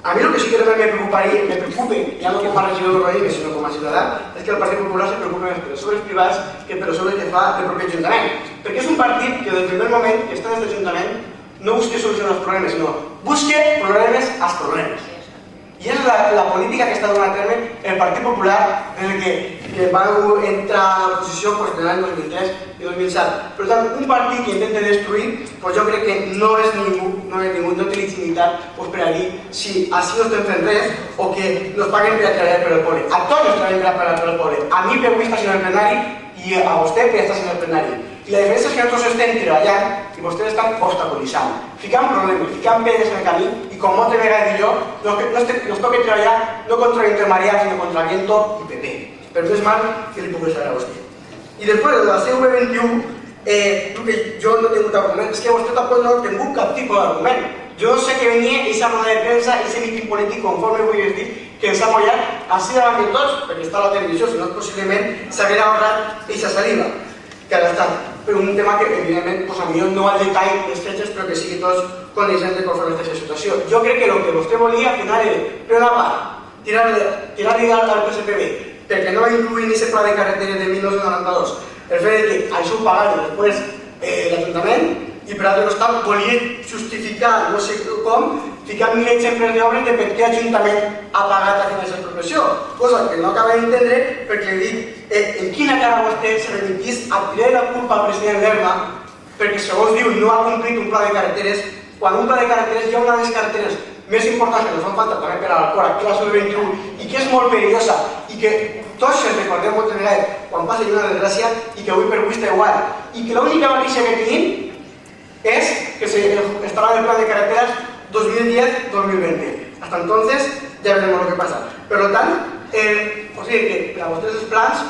A mi el que sí que també me preocupa, ja no com a regidor del Raïm, sinó com a ciutadà, és que el Partit Popular se preocupa més per els sobres privats que per els sobres que fa el propi Ajuntament. Perquè és un partit que des del primer moment que està des l'Ajuntament no busca solucionar els problemes, sinó busca problemes als problemes. I és la política que està donant a terme el Partit Popular des que va entrar a l'oposició de l'any 2003 i 2007. Per tant, un partit que intenta destruir, jo crec que no és ningú, no té legitimitat per a dir si així no estem fent res o que nos paguen per a treballar per al poble. A tots nos treballen per a treballar per al poble. A mi per avui està sent el plenari i a vostè per estar sent el plenari. I la diferència és que nosaltres estem treballant i vostès estan obstaculitzant, ficant problemes, ficant pedres en el camí i com moltes vegades dic jo, nos toca treballar no contra l'intermariat, sinó contra Viento i PP. Però no és mal que li puc deixar a vostè. I després de la CV21, el que jo no he tingut argument és que vostè tampoc no ha tingut cap tipus d'argument. Jo sé que venia aquesta roda de premsa, aquest míting polític, conforme vull dir, que ens ha mullat així davant de tots, perquè està a la televisió, si no possiblement s'haguera ahorrat aquesta saliva que ha gastat. Però un tema que, evidentment, potser no al detall les fetges, però que sigui tots coneixent de conforme aquesta situació. Jo crec que el que vostè volia al final era, per una part, tirar-li al PSPB, perquè no va incluir ni aquest pla de carreteres de 1992, el fet que això ho pagava després l'Ajuntament, i per altre costat volia justificar, no sé com, ficar 1.000 exemples d'obres de per què l'Ajuntament ha pagat aquesta expropiació, cosa que no acaba d'entendre perquè dic, en quina cara vostè se remitís a tirar la culpa al president Lerma perquè segons diu no ha complit un pla de carreteres, quan un pla de carreteres hi ha una de les carreteres més importants que ens fan falta també per a l'Alcora, que és la CV21 i que és molt perillosa i que tots ens recordem moltes vegades quan passa una desgràcia i que avui per avui està igual i que l'única notícia que tenim es que estará en el plan de carreteras 2010-2020. Hasta entonces ya veremos lo que pasa. Por lo tanto, o sigui que per a vostès els plans,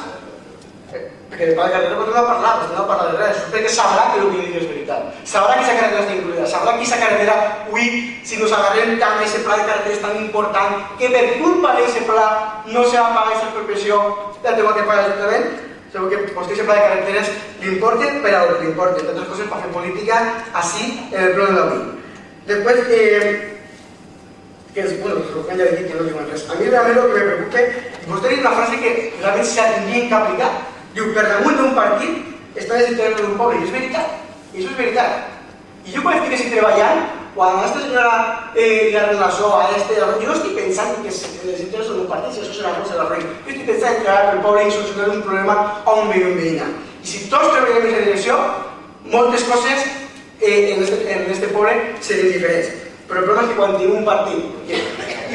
perquè el pla de carretera vostè no ha parlat de res, perquè sabrà que el que dic és veritat. Sabrà que aquesta carretera està incluïda, sabrà que aquesta carretera, avui, si nos agarrem tant aquest pla de carreteres tan important, que per culpa d'aquest pla no se va pagar aquesta expropiació del tema que paga l'Ajuntament, segur que vostè aquest pla de carreteres l'importa per a el que l'importa, entre altres coses per fer política així en el plano d'avui. Després, bueno, ja he dit que no diuen res. A mi realment el que me preocupa, vostè ha dit una frase que realment s'ha tingut que aplicar. Diu, per damunt d'un partit està els interessos d'un poble, i és veritat, i això és veritat. I jo quan estic així treballant, quan a aquesta senyora li ha relació a jo no estic pensant que els interessos d'un partit, si això serà Rosa de la Rei, jo estic pensant en crear pel poble i solucionar un problema a un veí o un veïna. I si tots treballem en aquesta direcció, moltes coses en aquest poble serien diferents. Però el problema és que quan tenim un partit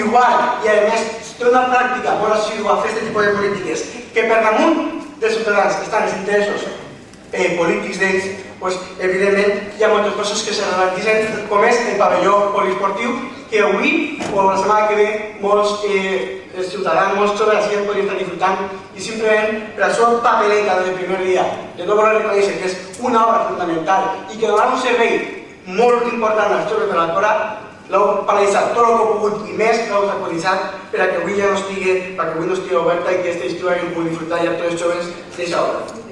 igual i a més té una pràctica molt assidua a fer aquest tipus de polítiques que per damunt dels ciutadans estan els interessos polítics d'ells, doncs evidentment hi ha moltes coses que se ralentitzen, com és el pavelló poliesportiu, que avui o la setmana que ve molts ciutadans, molts joves així en podrien estar disfrutant i simplement per la seva papeleta del primer dia de no voler reconèixer que és una obra fundamental i que donarà un servei molt important als joves de l'Alcora, l'heu paralitzat tot el que heu pogut i més l'heu obstaculitzat perquè avui ja no estigui oberta i que aquesta estiu hagin pogut disfrutar ja tots els joves d'aquesta obra.